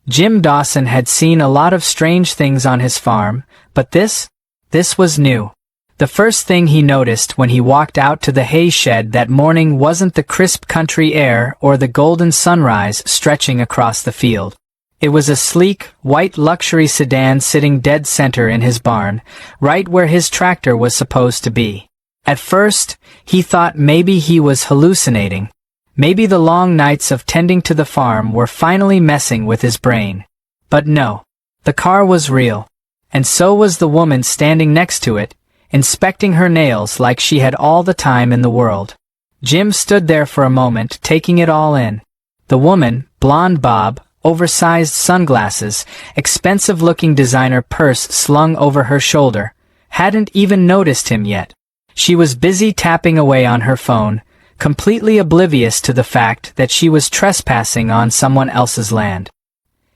Jim Dawson had seen a lot of strange things on his farm, but this was new. The first thing he noticed when he walked out to the hay shed that morning wasn't the crisp country air or the golden sunrise stretching across the field. It was a sleek, white luxury sedan sitting dead center in his barn, right where his tractor was supposed to be. At first, he thought maybe he was hallucinating. Maybe the long nights of tending to the farm were finally messing with his brain. But no, the car was real. And so was the woman standing next to it, inspecting her nails like she had all the time in the world. Jim stood there for a moment, taking it all in. The woman, blonde bob, oversized sunglasses, expensive-looking designer purse slung over her shoulder, hadn't even noticed him yet. She was busy tapping away on her phone, completely oblivious to the fact that she was trespassing on someone else's land.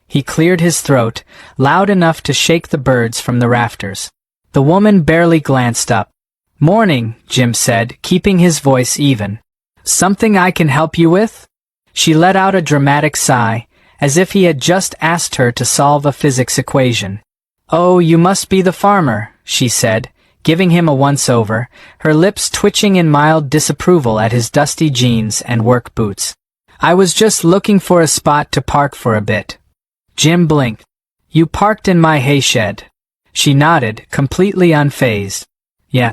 He cleared his throat, loud enough to shake the birds from the rafters. The woman barely glanced up. "Morning," Jim said, keeping his voice even. "Something I can help you with?" She let out a dramatic sigh, as if he had just asked her to solve a physics equation. "Oh, you must be the farmer," she said, giving him a once-over, her lips twitching in mild disapproval at his dusty jeans and work boots. "I was just looking for a spot to park for a bit." Jim blinked. "You parked in my hay shed." She nodded, completely unfazed. "Yeah.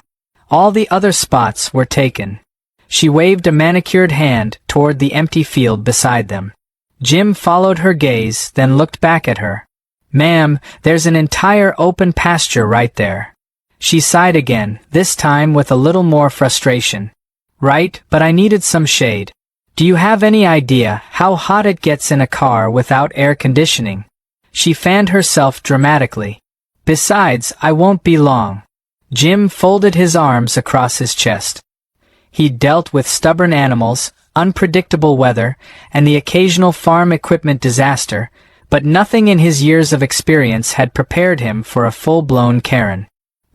All the other spots were taken." She waved a manicured hand toward the empty field beside them. Jim followed her gaze, then looked back at her. "Ma'am, there's an entire open pasture right there." She sighed again, this time with a little more frustration. "Right, but I needed some shade. Do you have any idea how hot it gets in a car without air conditioning?" She fanned herself dramatically. "Besides, I won't be long." Jim folded his arms across his chest. He'd dealt with stubborn animals, unpredictable weather, and the occasional farm equipment disaster, but nothing in his years of experience had prepared him for a full-blown Karen.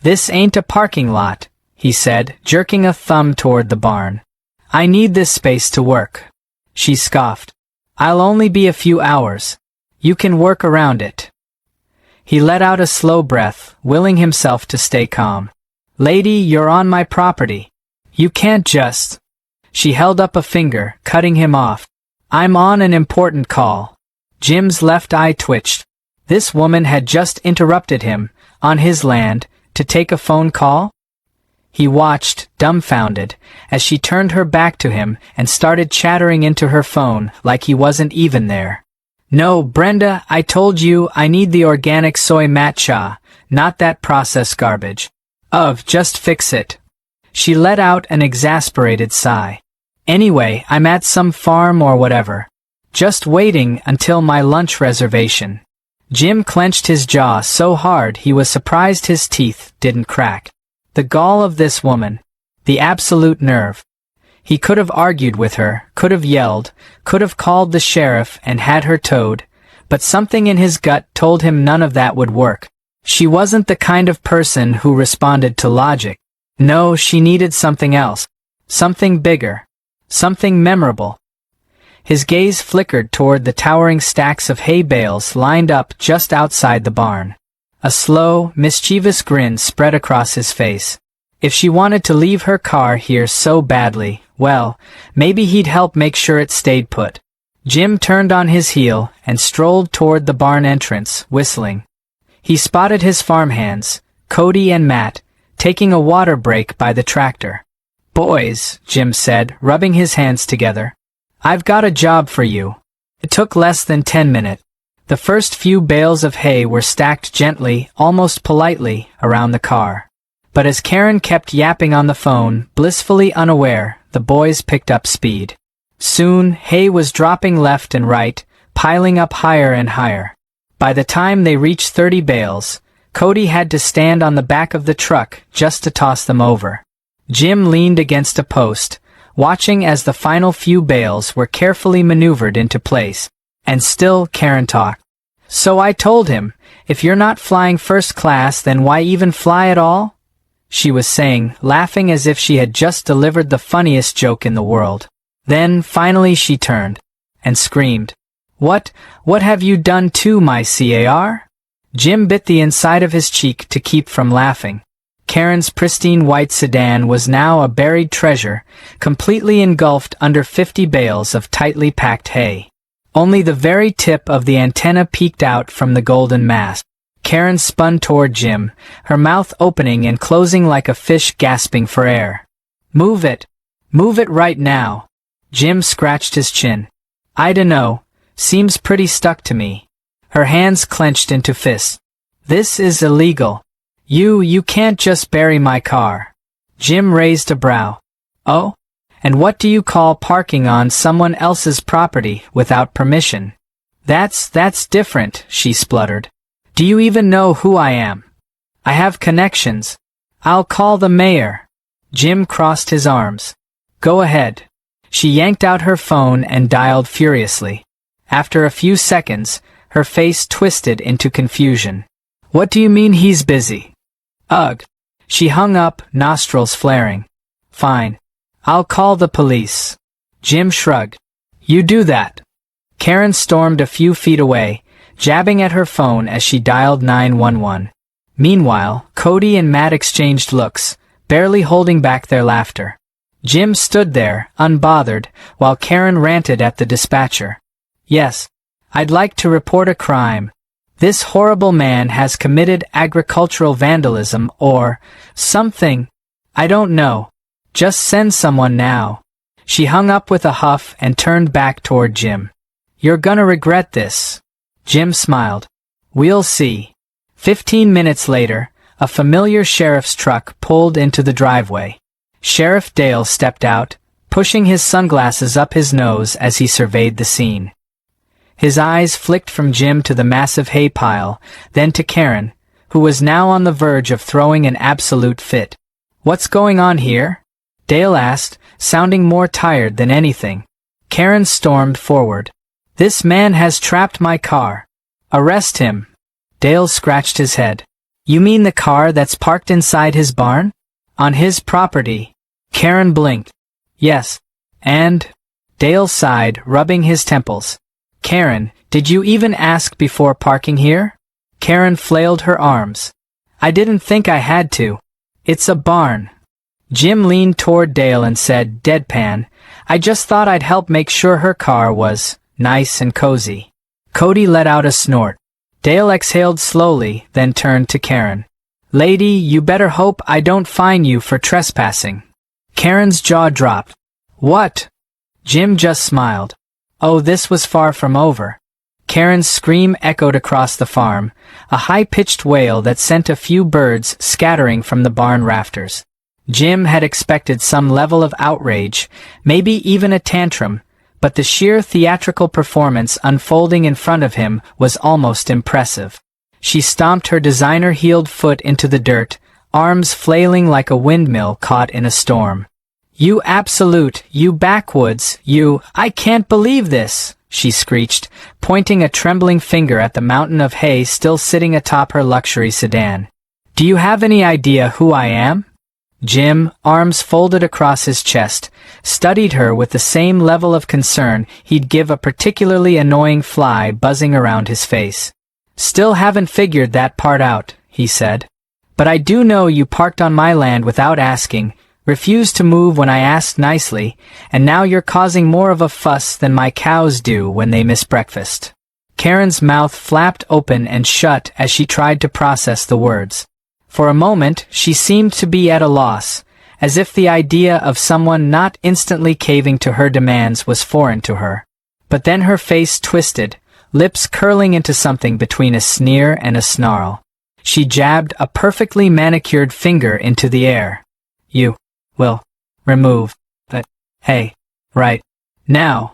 "This ain't a parking lot," he said, jerking a thumb toward the barn. "I need this space to work." She scoffed. "I'll only be a few hours. You can work around it." He let out a slow breath, willing himself to stay calm. "Lady, you're on my property. You can't just—" She held up a finger, cutting him off. "I'm on an important call." Jim's left eye twitched. This woman had just interrupted him, on his land, to take a phone call? He watched, dumbfounded, as she turned her back to him and started chattering into her phone like he wasn't even there. "No, Brenda, I told you I need the organic soy matcha, not that processed garbage. Just fix it." She let out an exasperated sigh. "Anyway, I'm at some farm or whatever. Just waiting until my lunch reservation." Jim clenched his jaw so hard he was surprised his teeth didn't crack. The gall of this woman. The absolute nerve. He could have argued with her, could have yelled, could have called the sheriff and had her towed, but something in his gut told him none of that would work. She wasn't the kind of person who responded to logic. No, she needed something else. Something bigger. Something memorable. His gaze flickered toward the towering stacks of hay bales lined up just outside the barn. A slow, mischievous grin spread across his face. If she wanted to leave her car here so badly, well, maybe he'd help make sure it stayed put. Jim turned on his heel and strolled toward the barn entrance, whistling. He spotted his farmhands, Cody and Matt, taking a water break by the tractor. "Boys," Jim said, rubbing his hands together, "I've got a job for you." It took less than 10 minutes. The first few bales of hay were stacked gently, almost politely, around the car. But as Karen kept yapping on the phone, blissfully unaware, the boys picked up speed. Soon, hay was dropping left and right, piling up higher and higher. By the time they reached 30 bales, Cody had to stand on the back of the truck just to toss them over. Jim leaned against a post, watching as the final few bales were carefully maneuvered into place. And still Karen talked. "So I told him, if you're not flying first class, then why even fly at all?" She was saying, laughing as if she had just delivered the funniest joke in the world. Then, finally she turned and screamed. What have you done to my car? Jim bit the inside of his cheek to keep from laughing. Karen's pristine white sedan was now a buried treasure, completely engulfed under 50 bales of tightly packed hay. Only the very tip of the antenna peeked out from the golden mast. Karen spun toward Jim, her mouth opening and closing like a fish gasping for air. Move it! Move it right now! Jim scratched his chin. I dunno, seems pretty stuck to me. Her hands clenched into fists. This is illegal. You can't just bury my car. Jim raised a brow. Oh? And what do you call parking on someone else's property without permission? That's different, she spluttered. Do you even know who I am? I have connections. I'll call the mayor. Jim crossed his arms. Go ahead. She yanked out her phone and dialed furiously. After a few seconds, her face twisted into confusion. What do you mean he's busy? Ugh. She hung up, nostrils flaring. Fine. I'll call the police. Jim shrugged. You do that. Karen stormed a few feet away, jabbing at her phone as she dialed 911. Meanwhile, Cody and Matt exchanged looks, barely holding back their laughter. Jim stood there, unbothered, while Karen ranted at the dispatcher. Yes. I'd like to report a crime. This horrible man has committed agricultural vandalism or something. I don't know. Just send someone now. She hung up with a huff and turned back toward Jim. You're gonna regret this. Jim smiled. We'll see. 15 minutes later, a familiar sheriff's truck pulled into the driveway. Sheriff Dale stepped out, pushing his sunglasses up his nose as he surveyed the scene. His eyes flicked from Jim to the massive hay pile, then to Karen, who was now on the verge of throwing an absolute fit. What's going on here? Dale asked, sounding more tired than anything. Karen stormed forward. This man has trapped my car. Arrest him. Dale scratched his head. You mean the car that's parked inside his barn? On his property. Karen blinked. Yes. And? Dale sighed, rubbing his temples. Karen, did you even ask before parking here? Karen flailed her arms. I didn't think I had to. It's a barn. Jim leaned toward Dale and said, deadpan, I just thought I'd help make sure her car was nice and cozy. Cody let out a snort. Dale exhaled slowly, then turned to Karen. Lady, you better hope I don't fine you for trespassing. Karen's jaw dropped. What? Jim just smiled. Oh, this was far from over. Karen's scream echoed across the farm, a high-pitched wail that sent a few birds scattering from the barn rafters. Jim had expected some level of outrage, maybe even a tantrum, but the sheer theatrical performance unfolding in front of him was almost impressive. She stomped her designer-heeled foot into the dirt, arms flailing like a windmill caught in a storm. You absolute, you backwoods, I can't believe this, she screeched, pointing a trembling finger at the mountain of hay still sitting atop her luxury sedan. Do you have any idea who I am? Jim, arms folded across his chest, studied her with the same level of concern he'd give a particularly annoying fly buzzing around his face. Still haven't figured that part out, he said. But I do know you parked on my land without asking, refused to move when I asked nicely, and now you're causing more of a fuss than my cows do when they miss breakfast. Karen's mouth flapped open and shut as she tried to process the words. For a moment, she seemed to be at a loss, as if the idea of someone not instantly caving to her demands was foreign to her. But then her face twisted, lips curling into something between a sneer and a snarl. She jabbed a perfectly manicured finger into the air. You will remove that hay right now.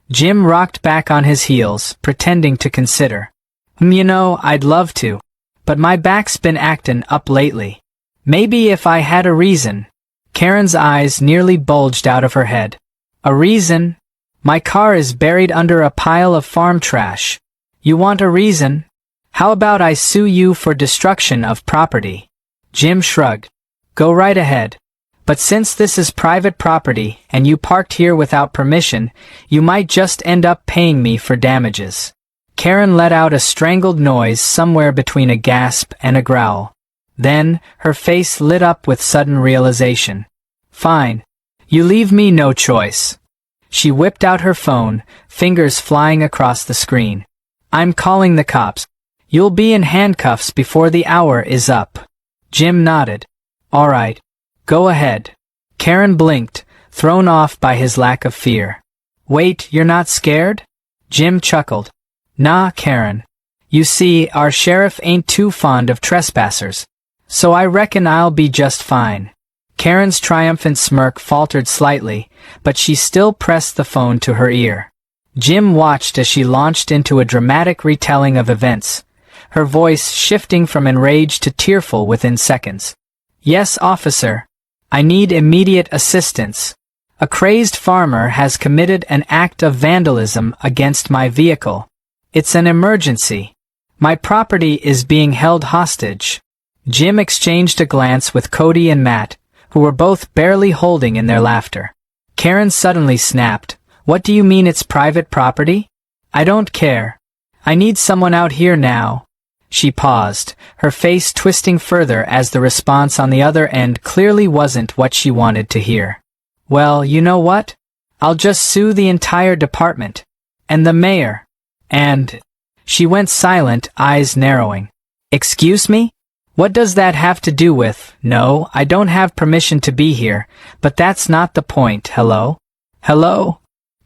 Jim rocked back on his heels, pretending to consider. You know, I'd love to, but my back's been actin' up lately. Maybe if I had a reason. Karen's eyes nearly bulged out of her head. A reason? My car is buried under a pile of farm trash. You want a reason? How about I sue you for destruction of property? Jim shrugged. Go right ahead. But since this is private property and you parked here without permission, you might just end up paying me for damages." Karen let out a strangled noise somewhere between a gasp and a growl. Then, her face lit up with sudden realization. "Fine. You leave me no choice." She whipped out her phone, fingers flying across the screen. "I'm calling the cops. You'll be in handcuffs before the hour is up." Jim nodded. "All right. Go ahead." Karen blinked, thrown off by his lack of fear. "Wait, you're not scared?" Jim chuckled. "Nah, Karen. You see, our sheriff ain't too fond of trespassers. So I reckon I'll be just fine." Karen's triumphant smirk faltered slightly, but she still pressed the phone to her ear. Jim watched as she launched into a dramatic retelling of events, her voice shifting from enraged to tearful within seconds. "Yes, officer. I need immediate assistance. A crazed farmer has committed an act of vandalism against my vehicle. It's an emergency. My property is being held hostage." Jim exchanged a glance with Cody and Matt, who were both barely holding in their laughter. Karen suddenly snapped. "What do you mean it's private property? I don't care. I need someone out here now." She paused, her face twisting further as the response on the other end clearly wasn't what she wanted to hear. "Well, you know what? I'll just sue the entire department. And the mayor. And—" She went silent, eyes narrowing. "Excuse me? What does that have to do with—" "No, I don't have permission to be here, but that's not the point. Hello? Hello?"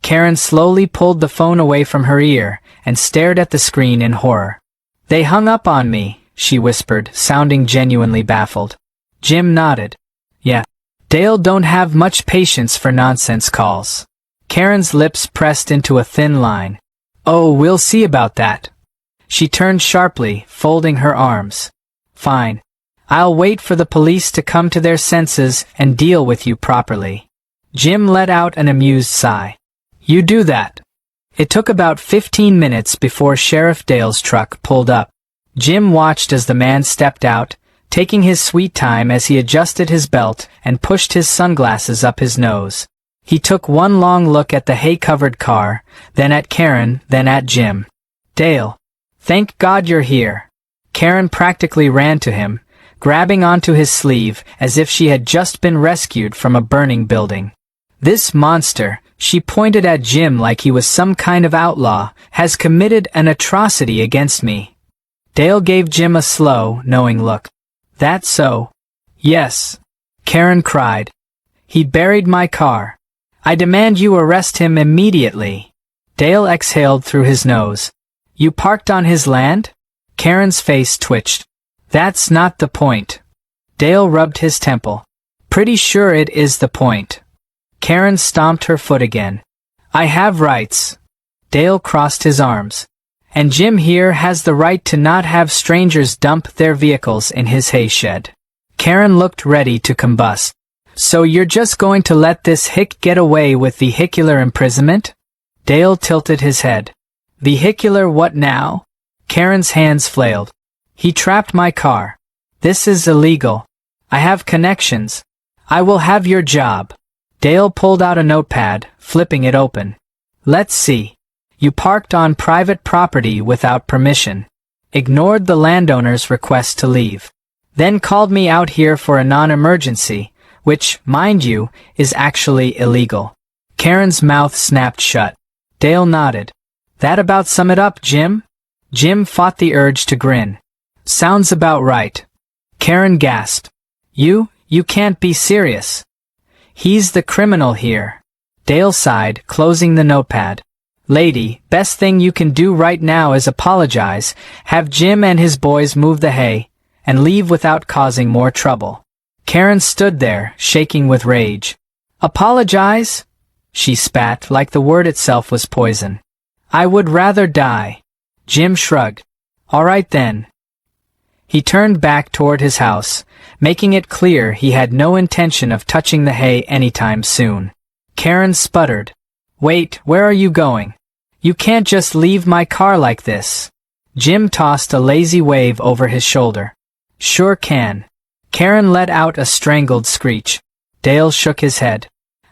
Karen slowly pulled the phone away from her ear and stared at the screen in horror. "They hung up on me," she whispered, sounding genuinely baffled. Jim nodded. "Yeah. Dale don't have much patience for nonsense calls." Karen's lips pressed into a thin line. "Oh, we'll see about that." She turned sharply, folding her arms. "Fine. I'll wait for the police to come to their senses and deal with you properly." Jim let out an amused sigh. "You do that." It took about 15 minutes before Sheriff Dale's truck pulled up. Jim watched as the man stepped out, taking his sweet time as he adjusted his belt and pushed his sunglasses up his nose. He took one long look at the hay-covered car, then at Karen, then at Jim. "Dale, thank God you're here." Karen practically ran to him, grabbing onto his sleeve as if she had just been rescued from a burning building. "This monster," she pointed at Jim like he was some kind of outlaw, "has committed an atrocity against me." Dale gave Jim a slow, knowing look. "That so?" "Yes," Karen cried. "He buried my car. I demand you arrest him immediately." Dale exhaled through his nose. "You parked on his land?" Karen's face twitched. "That's not the point." Dale rubbed his temple. "Pretty sure it is the point." Karen stomped her foot again. "I have rights." Dale crossed his arms. "And Jim here has the right to not have strangers dump their vehicles in his hay shed." Karen looked ready to combust. "So you're just going to let this hick get away with vehicular imprisonment?" Dale tilted his head. "Vehicular what now?" Karen's hands flailed. "He trapped my car. This is illegal. I have connections. I will have your job." Dale pulled out a notepad, flipping it open. "Let's see. You parked on private property without permission. Ignored the landowner's request to leave. Then called me out here for a non-emergency, which, mind you, is actually illegal." Karen's mouth snapped shut. Dale nodded. "That about sum it up, Jim?" Jim fought the urge to grin. "Sounds about right." Karen gasped. You can't be serious." "He's the criminal here." Dale sighed, closing the notepad. "Lady, best thing you can do right now is apologize, have Jim and his boys move the hay, and leave without causing more trouble." Karen stood there, shaking with rage. "Apologize?" She spat like the word itself was poison. "I would rather die." Jim shrugged. "All right then." He turned back toward his house, making it clear he had no intention of touching the hay anytime soon. Karen sputtered. "Wait, where are you going? You can't just leave my car like this." Jim tossed a lazy wave over his shoulder. "Sure can." Karen let out a strangled screech. Dale shook his head.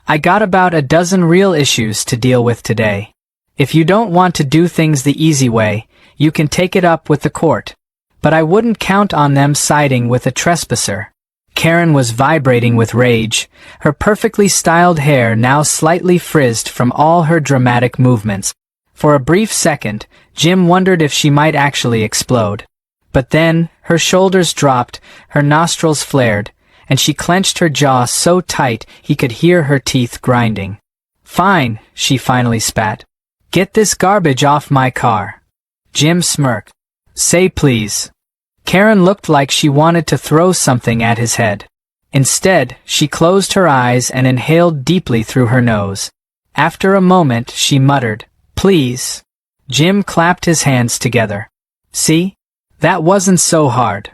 I got about a dozen real issues to deal with today. If you don't want to do things the easy way, you can take it up with the court. But I wouldn't count on them siding with a trespasser. Karen was vibrating with rage, her perfectly styled hair now slightly frizzed from all her dramatic movements. For a brief second, Jim wondered if she might actually explode. But then, her shoulders dropped, her nostrils flared, and she clenched her jaw so tight he could hear her teeth grinding. Fine, she finally spat. Get this garbage off my car. Jim smirked. Say please. Karen looked like she wanted to throw something at his head. Instead, she closed her eyes and inhaled deeply through her nose. After a moment, she muttered, Please. Jim clapped his hands together. See? That wasn't so hard.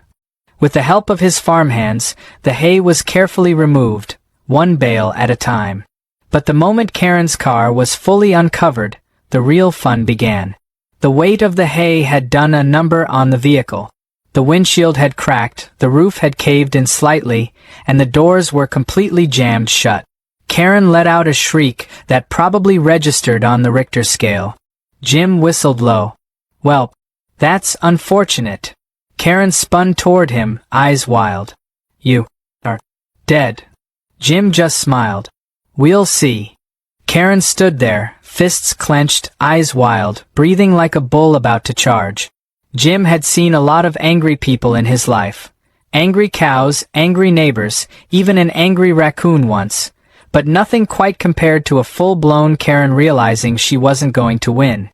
With the help of his farmhands, the hay was carefully removed, one bale at a time. But the moment Karen's car was fully uncovered, the real fun began. The weight of the hay had done a number on the vehicle. The windshield had cracked, the roof had caved in slightly, and the doors were completely jammed shut. Karen let out a shriek that probably registered on the Richter scale. Jim whistled low. Well, that's unfortunate. Karen spun toward him, eyes wild. You are dead. Jim just smiled. We'll see. Karen stood there, fists clenched, eyes wild, breathing like a bull about to charge. Jim had seen a lot of angry people in his life. Angry cows, angry neighbors, even an angry raccoon once. But nothing quite compared to a full-blown Karen realizing she wasn't going to win.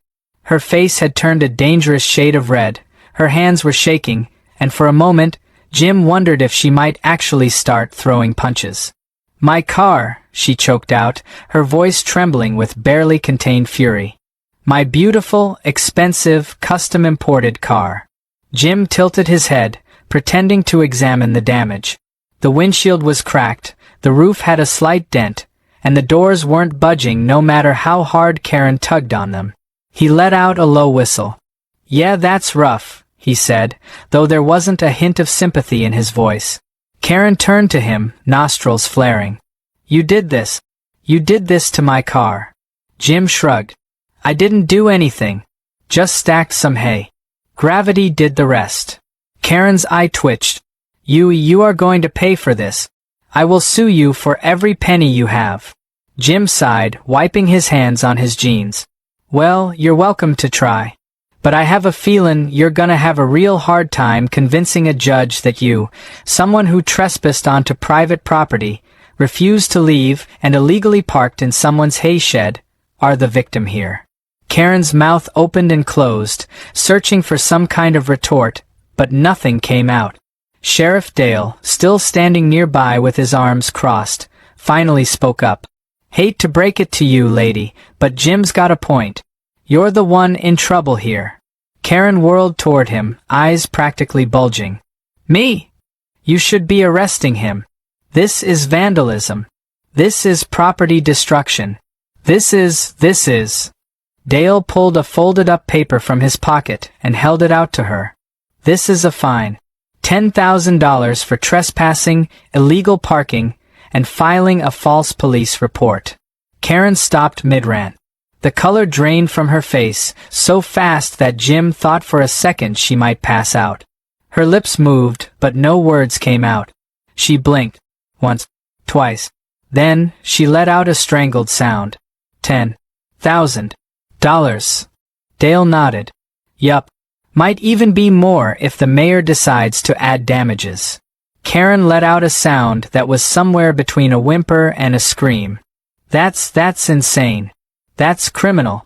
Her face had turned a dangerous shade of red, her hands were shaking, and for a moment, Jim wondered if she might actually start throwing punches. My car, she choked out, her voice trembling with barely contained fury. My beautiful, expensive, custom-imported car. Jim tilted his head, pretending to examine the damage. The windshield was cracked, the roof had a slight dent, and the doors weren't budging no matter how hard Karen tugged on them. He let out a low whistle. Yeah, that's rough, he said, though there wasn't a hint of sympathy in his voice. Karen turned to him, nostrils flaring. You did this. You did this to my car. Jim shrugged. I didn't do anything. Just stacked some hay. Gravity did the rest. Karen's eye twitched. You are going to pay for this. I will sue you for every penny you have. Jim sighed, wiping his hands on his jeans. Well, you're welcome to try. But I have a feelin' you're gonna have a real hard time convincing a judge that you, someone who trespassed onto private property, refused to leave and illegally parked in someone's hay shed, are the victim here. Karen's mouth opened and closed, searching for some kind of retort, but nothing came out. Sheriff Dale, still standing nearby with his arms crossed, finally spoke up. Hate to break it to you, lady, but Jim's got a point. You're the one in trouble here. Karen whirled toward him, eyes practically bulging. Me? You should be arresting him. This is vandalism. This is property destruction. This is. Dale pulled a folded-up paper from his pocket and held it out to her. This is a fine. $10,000 for trespassing, illegal parking, and filing a false police report. Karen stopped mid-rant. The color drained from her face, so fast that Jim thought for a second she might pass out. Her lips moved, but no words came out. She blinked. Once. Twice. Then, she let out a strangled sound. $10,000. Dale nodded. Yup. Might even be more if the mayor decides to add damages. Karen let out a sound that was somewhere between a whimper and a scream. That's insane. That's criminal.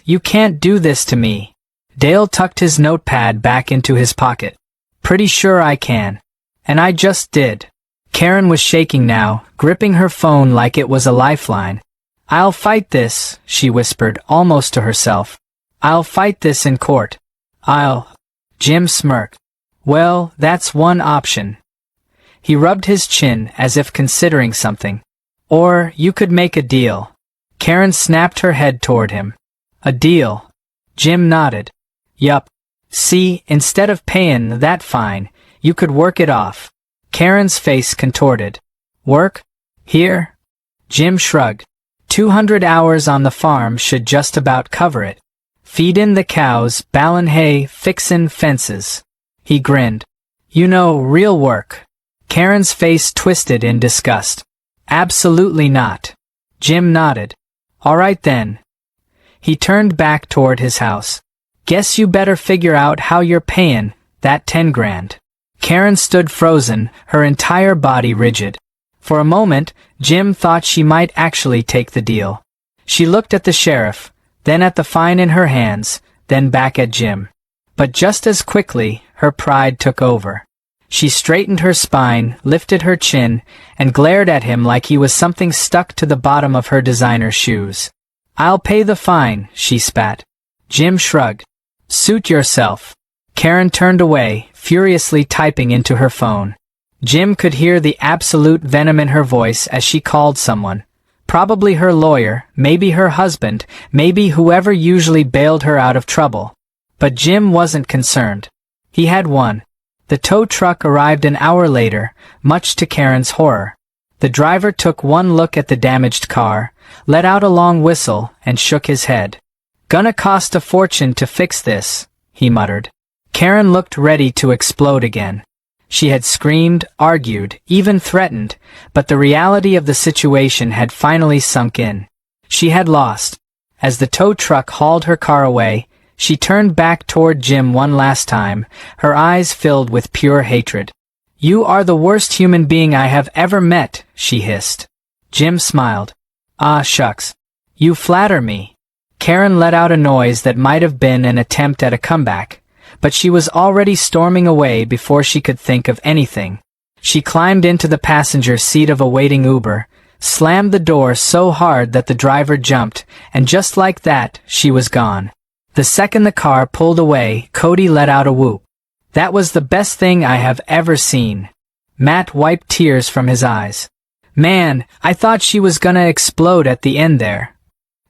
You can't do this to me. Dale tucked his notepad back into his pocket. Pretty sure I can. And I just did. Karen was shaking now, gripping her phone like it was a lifeline. I'll fight this, she whispered, almost to herself. I'll fight this in court. Jim smirked. Well, that's one option. He rubbed his chin as if considering something. Or you could make a deal. Karen snapped her head toward him. A deal. Jim nodded. Yup. See, instead of payin' that fine, you could work it off. Karen's face contorted. Work? Here? Jim shrugged. 200 hours on the farm should just about cover it. Feedin' the cows, balin' hay, fixin' fences. He grinned. You know, real work. Karen's face twisted in disgust. Absolutely not. Jim nodded. All right then. He turned back toward his house. Guess you better figure out how you're payin' that 10 grand. Karen stood frozen, her entire body rigid. For a moment, Jim thought she might actually take the deal. She looked at the sheriff, then at the fine in her hands, then back at Jim. But just as quickly, her pride took over. She straightened her spine, lifted her chin, and glared at him like he was something stuck to the bottom of her designer shoes. I'll pay the fine, she spat. Jim shrugged. Suit yourself. Karen turned away, furiously typing into her phone. Jim could hear the absolute venom in her voice as she called someone. Probably her lawyer, maybe her husband, maybe whoever usually bailed her out of trouble. But Jim wasn't concerned. He had won. The tow truck arrived an hour later, much to Karen's horror. The driver took one look at the damaged car, let out a long whistle, and shook his head. Gonna cost a fortune to fix this, he muttered. Karen looked ready to explode again. She had screamed, argued, even threatened, but the reality of the situation had finally sunk in. She had lost. As the tow truck hauled her car away, she turned back toward Jim one last time, her eyes filled with pure hatred. You are the worst human being I have ever met, she hissed. Jim smiled. Ah, shucks. You flatter me. Karen let out a noise that might have been an attempt at a comeback, but she was already storming away before she could think of anything. She climbed into the passenger seat of a waiting Uber, slammed the door so hard that the driver jumped, and just like that, she was gone. The second the car pulled away, Cody let out a whoop. That was the best thing I have ever seen. Matt wiped tears from his eyes. Man, I thought she was gonna explode at the end there.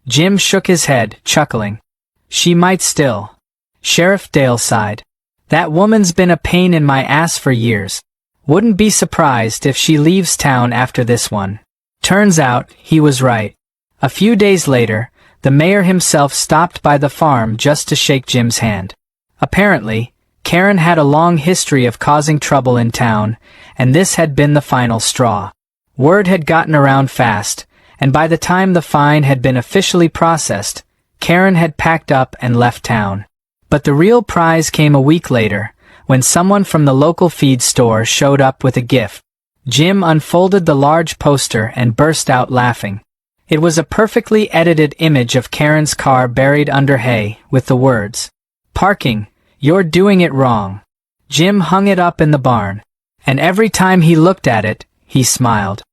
Jim shook his head, chuckling. She might still. Sheriff Dale sighed. That woman's been a pain in my ass for years. Wouldn't be surprised if she leaves town after this one. Turns out, he was right. A few days later, the mayor himself stopped by the farm just to shake Jim's hand. Apparently, Karen had a long history of causing trouble in town, and this had been the final straw. Word had gotten around fast, and by the time the fine had been officially processed, Karen had packed up and left town. But the real prize came a week later, when someone from the local feed store showed up with a gift. Jim unfolded the large poster and burst out laughing. It was a perfectly edited image of Karen's car buried under hay, with the words, "Parking, you're doing it wrong." Jim hung it up in the barn, and every time he looked at it, he smiled.